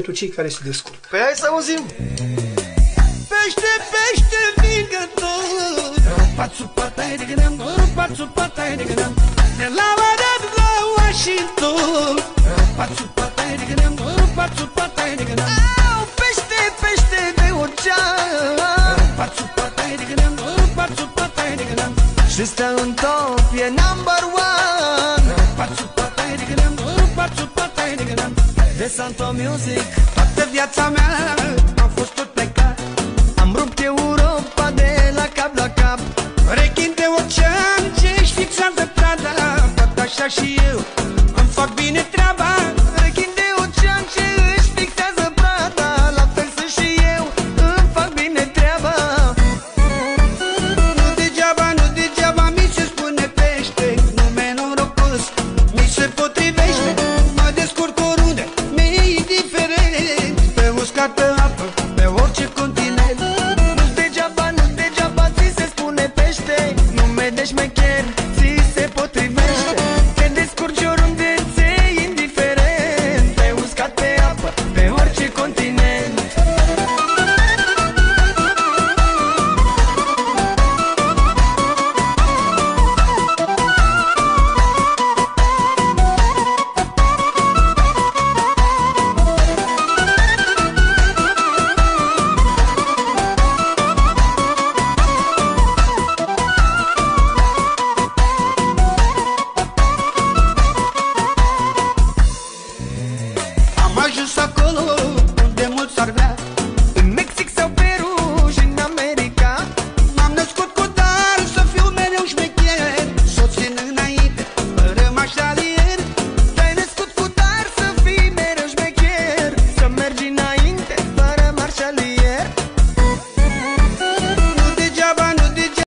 pentru cei care se descurcă. Păi hai să auzim. Pește, pește, vingător, pațupatai de gânam, pațupatai de gânam, de la Bagdad la Washington, pațupatai de gânam, pațupatai de gânam. Pește, pește de ocean, pațupatai de gânam, pațupatai de gânam, și stă în top, e number one, pațupatai de gânam, pațupatai de gânam. De Santo Music, toată viața mea am fost tot plecat. Am rupt Europa de la cap la cap. Rechin de ocean ce-și fixează prada, tot așa și eu îmi fac bine treaba. Rechin de ocean ce își fixează prada, la fel sunt și eu îmi fac bine treaba. Nu degeaba, nu degeaba mi se spune pește, nume norocos mi se potrivește. Mă descurc oriunde, mi-e indiferent, pe uscat, pe apă, pe orice continent. Nu degeaba, nu degeaba ți se spune pește, nume de șmecher ți se potrivește. Te descurci oriunde, ți-e indiferent, pe uscat, pe apă, pe orice continent. Am ajuns acolo